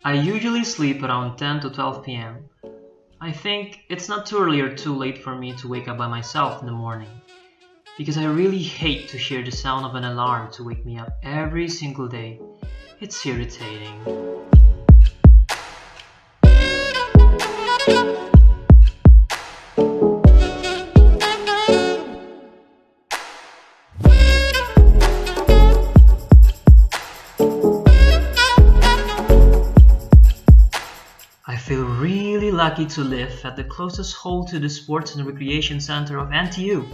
I usually sleep around 10 to 12 p.m. I think it's not too early or too late for me to wake up by myself in the morning, because I really hate to hear the sound of an alarm to wake me up every single day. It's irritating. I feel really lucky to live at the closest hall to the Sports and Recreation Center of NTU,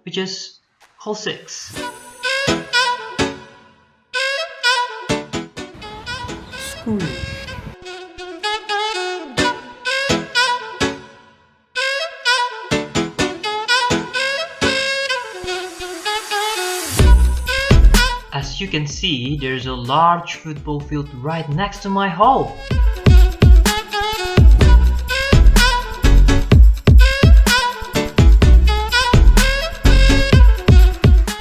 which is Hall 6. School. As you can see, there's a large football field right next to my hall.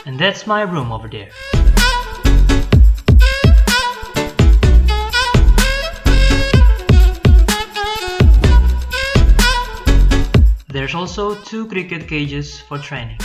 And that's my room over there. There's also 2 cricket cages for training.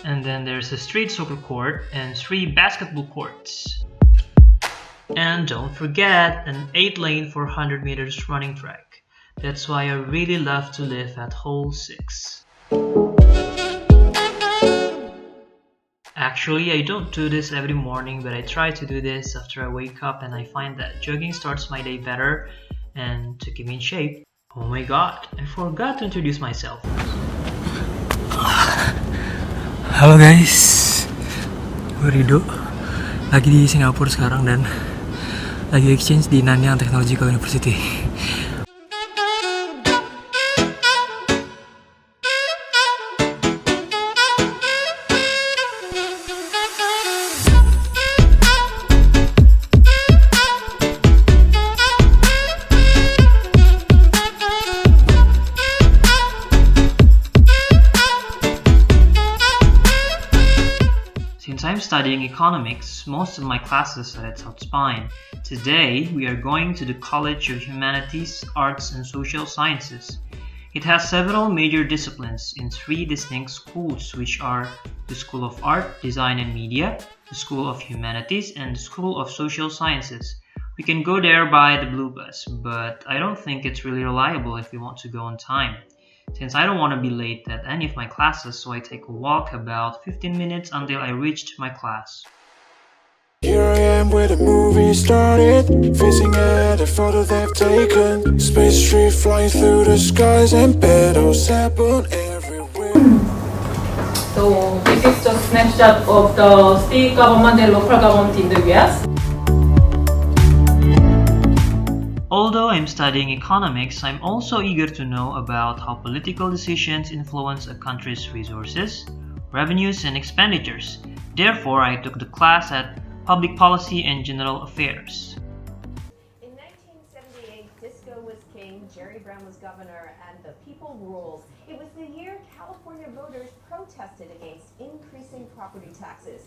And then there's a street soccer court and 3 basketball courts. And don't forget an 8-lane 400 meters running track. That's why I really love to live at Hall 6. Actually, I don't do this every morning, but I try to do this after I wake up, and I find that jogging starts my day better and to keep me in shape. Oh my god, I forgot to introduce myself. Halo guys, gue Ridho. Lagi di Singapura sekarang dan lagi exchange di Nanyang Technological University. Since I'm studying economics, most of my classes are at South Spine. Today, we are going to the College of Humanities, Arts and Social Sciences. It has several major disciplines in 3 distinct schools, which are the School of Art, Design and Media, the School of Humanities, and the School of Social Sciences. We can go there by the blue bus, but I don't think it's really reliable if we want to go on time. Since I don't want to be late at any of my classes, so I take a walk about 15 minutes until I reached my class. Here I am where the movie started, facing at a photo they've taken. Space tree flying through the skies and battles happen everywhere. So this is just a snapshot of the state government and local government in the US. Although I'm studying economics, I'm also eager to know about how political decisions influence a country's resources, revenues, and expenditures. Therefore, I took the class at Public Policy and General Affairs. In 1978, disco was king, Jerry Brown was governor, and the people ruled. It was the year California voters protested against increasing property taxes.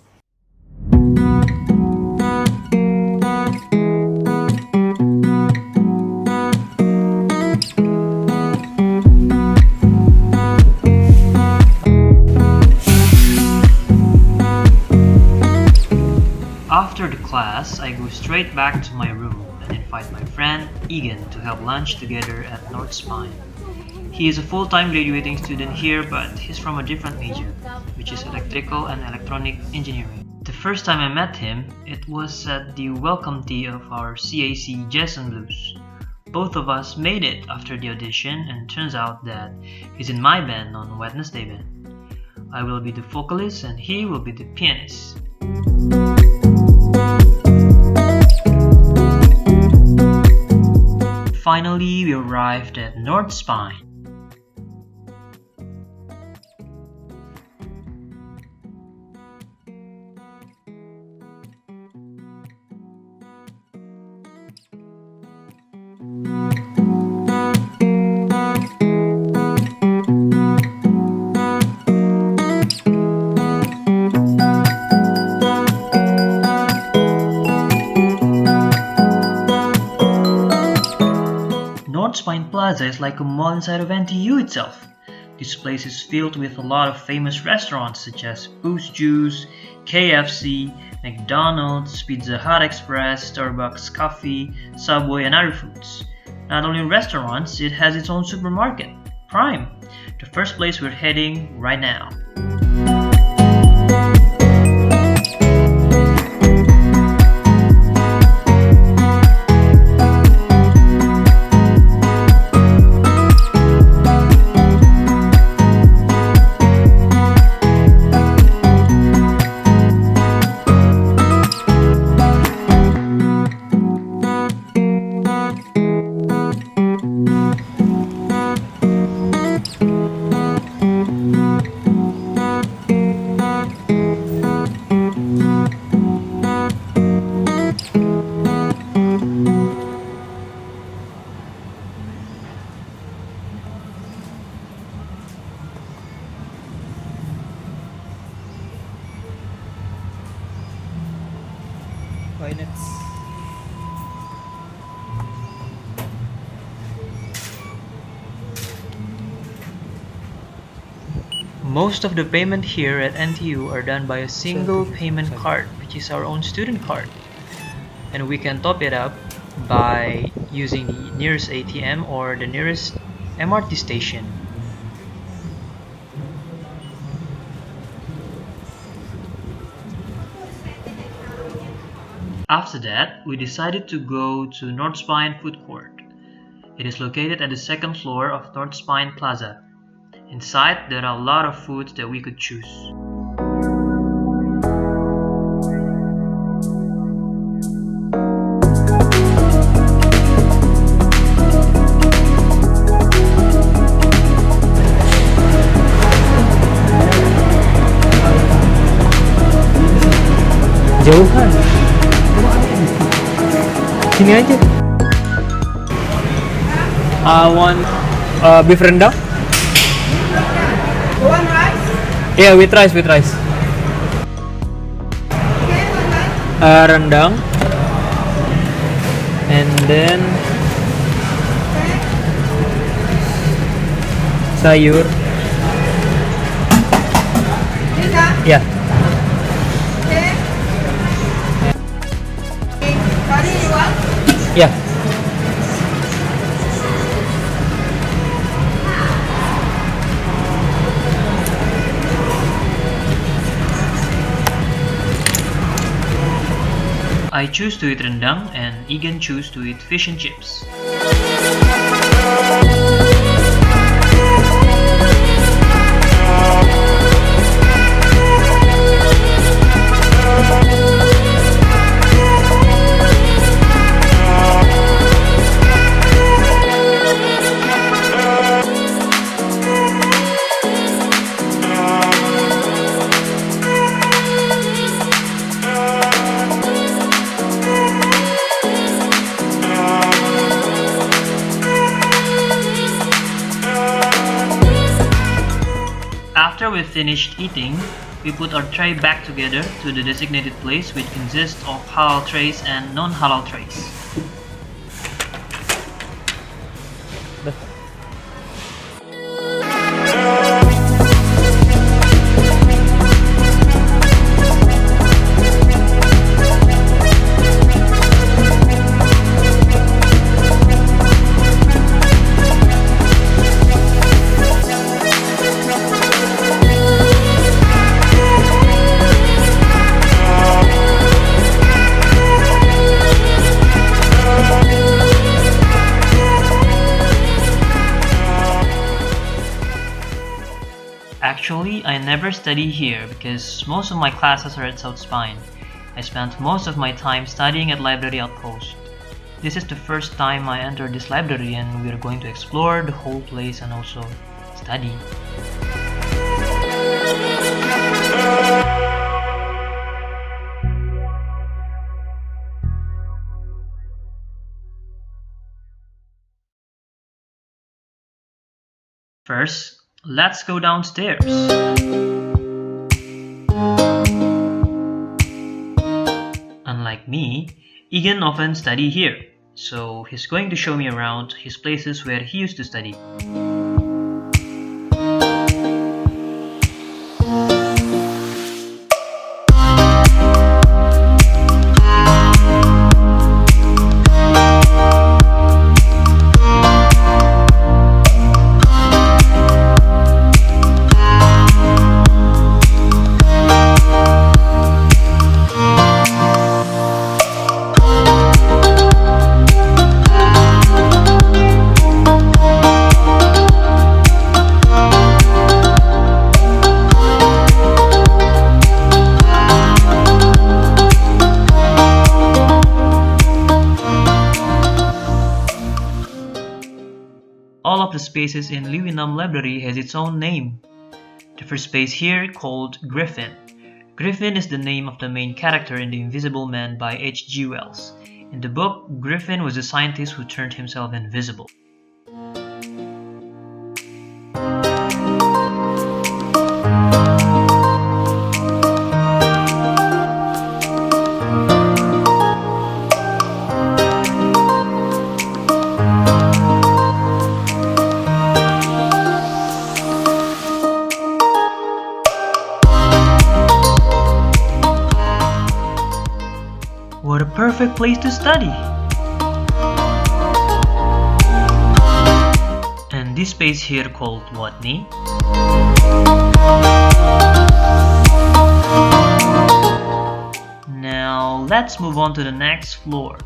After the class, I go straight back to my room and invite my friend Egan to have lunch together at North Spine. He is a full-time graduating student here, but he's from a different major, which is electrical and electronic engineering. The first time I met him, it was at the welcome tea of our CAC Jazz and Blues. Both of us made it after the audition, and turns out that he's in my band on Wednesday band. I will be the vocalist and he will be the pianist. Finally, we arrived at North Spine. North Spine Plaza is like a mall inside of NTU itself. This place is filled with a lot of famous restaurants such as Boost Juice, KFC, McDonald's, Pizza Hut Express, Starbucks Coffee, Subway, and other foods. Not only restaurants, it has its own supermarket, Prime, the first place we're heading right now. Most of the payment here at NTU are done by a single payment card, which is our own student card. And we can top it up by using the nearest ATM or the nearest MRT station. After that, we decided to go to North Spine Food Court. It is located at the second floor of North Spine Plaza. Inside, there are a lot of foods that we could choose. Jauhan. Sini aja. Want beef rendang? One rice? Yeah, with rice. Rendang. And then sayur. Pizza? Yeah. Okay. Curry you want? Yeah. I choose to eat rendang and Egan choose to eat fish and chips. After we finished eating, we put our tray back together to the designated place, which consists of halal trays and non-halal trays. Actually, I never study here because most of my classes are at South Spine. I spent most of my time studying at Library Outpost. This is the first time I entered this library and we are going to explore the whole place and also study. First, let's go downstairs. Unlike me, Egan often study here, So he's going to show me around his places where he used to study. All of the spaces in Leeuwenhoek Library has its own name. The first space here called Griffin. Griffin is the name of the main character in The Invisible Man by H.G. Wells. In the book, Griffin was a scientist who turned himself invisible. What a perfect place to study! And this space here called Watney. Now let's move on to the next floor.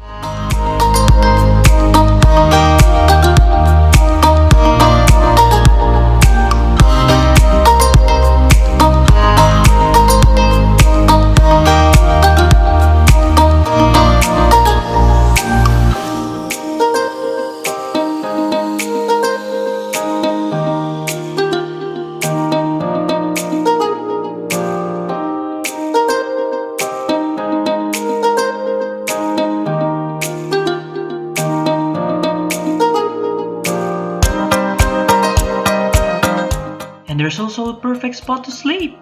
And there's also a perfect spot to sleep.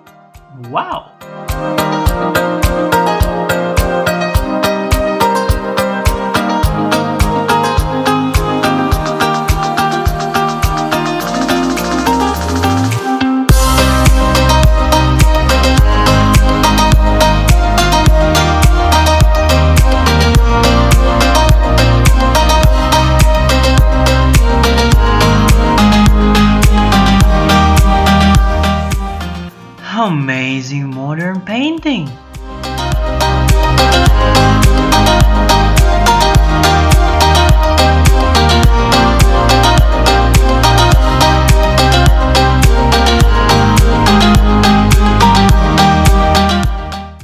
Wow! Amazing modern painting!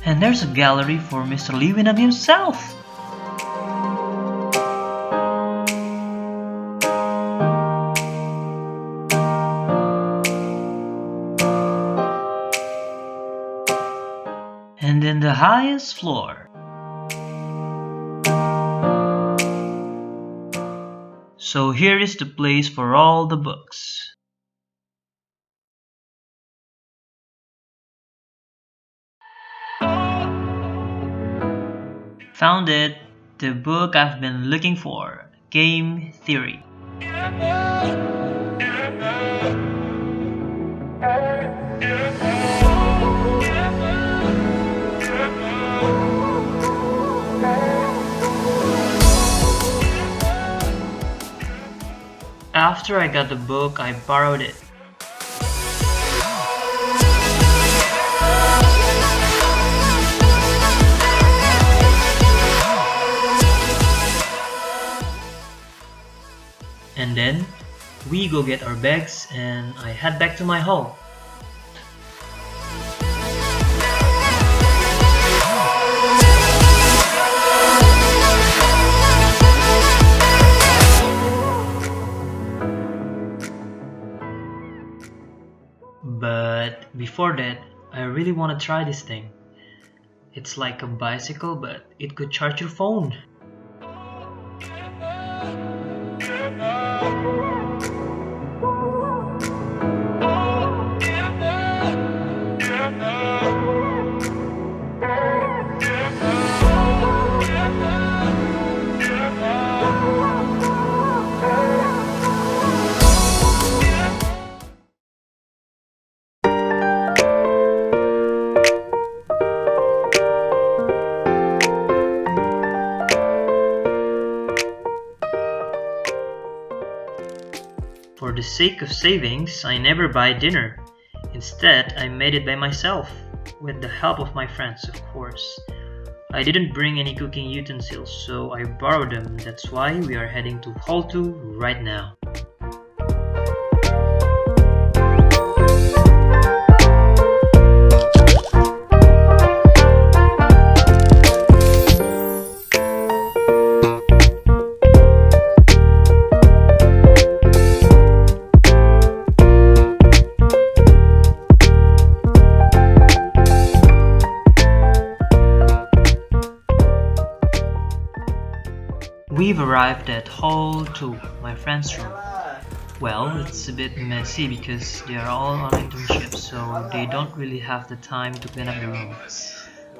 And there's a gallery for Mr. Leeuwenhoek himself! And in the highest floor. So here is the place for all the books. Found it, the book I've been looking for, Game Theory. After I got the book, I borrowed it. And then, we go get our bags and I head back to my hall. But before that, I really want to try this thing. It's like a bicycle, but it could charge your phone. For the sake of savings, I never buy dinner. Instead, I made it by myself, with the help of my friends, of course. I didn't bring any cooking utensils, so I borrowed them. That's why we are heading to Hall 2 right now. We've arrived at Hall 2, my friend's room. Well, it's a bit messy because they are all on internships, so they don't really have the time to clean up the room.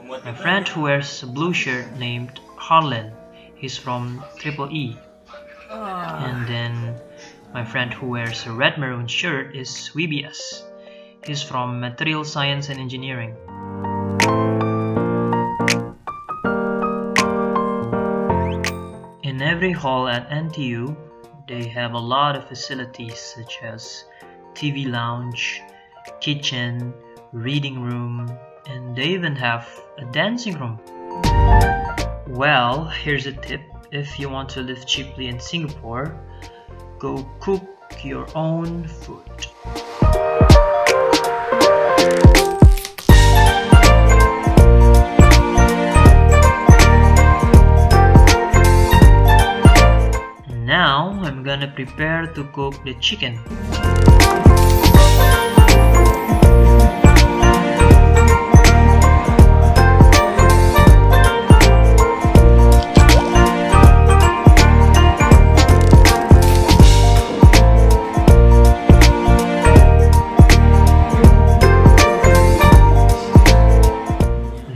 My friend who wears a blue shirt named Harlan, he's from EEE. And then my friend who wears a red maroon shirt is Wibias. He's from Material Science and Engineering. In every hall at NTU, they have a lot of facilities such as TV lounge, kitchen, reading room, and they even have a dancing room. Well, here's a tip. If you want to live cheaply in Singapore, go cook your own food. Now I'm gonna prepare to cook the chicken.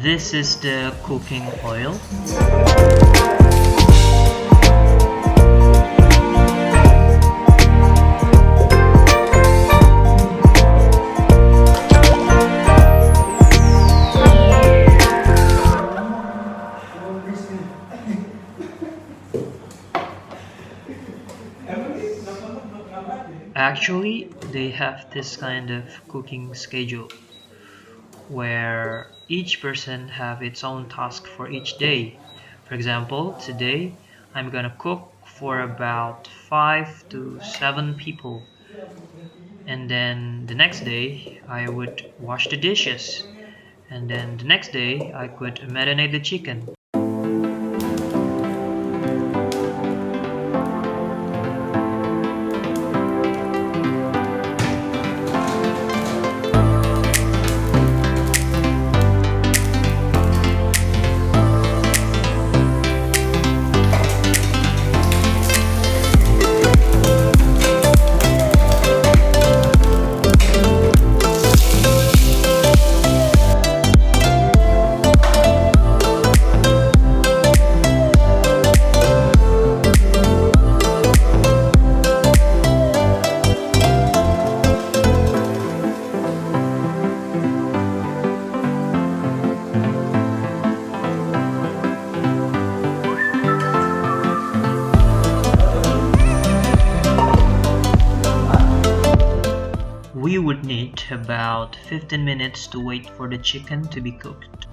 This is the cooking oil. Actually, they have this kind of cooking schedule where each person have its own task for each day. For example, today I'm gonna cook for about 5 to 7 people, and then the next day I would wash the dishes, and then the next day I could marinate the chicken. We would need about 15 minutes to wait for the chicken to be cooked.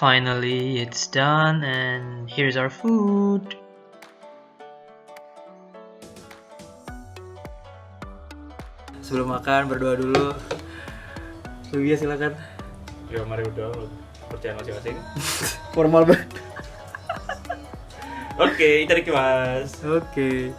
Finally, it's done, and here's our food. Sebelum makan berdoa dulu. Luia silakan. Ya mari berdoa. Percaya masing-masing. Formal banget. Oke, itadakimasu. Oke.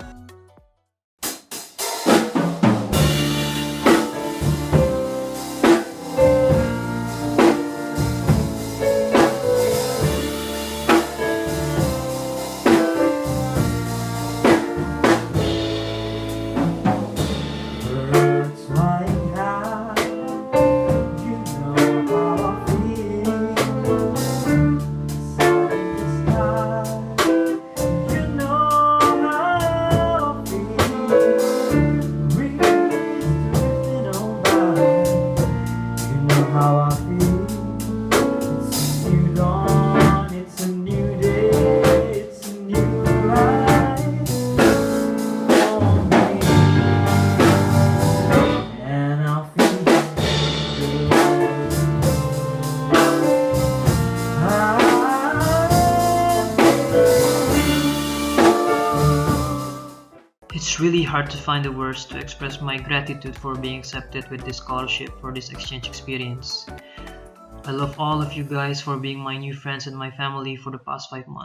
It's really hard to find the words to express my gratitude for being accepted with this scholarship for this exchange experience. I love all of you guys for being my new friends and my family for the past 5 months.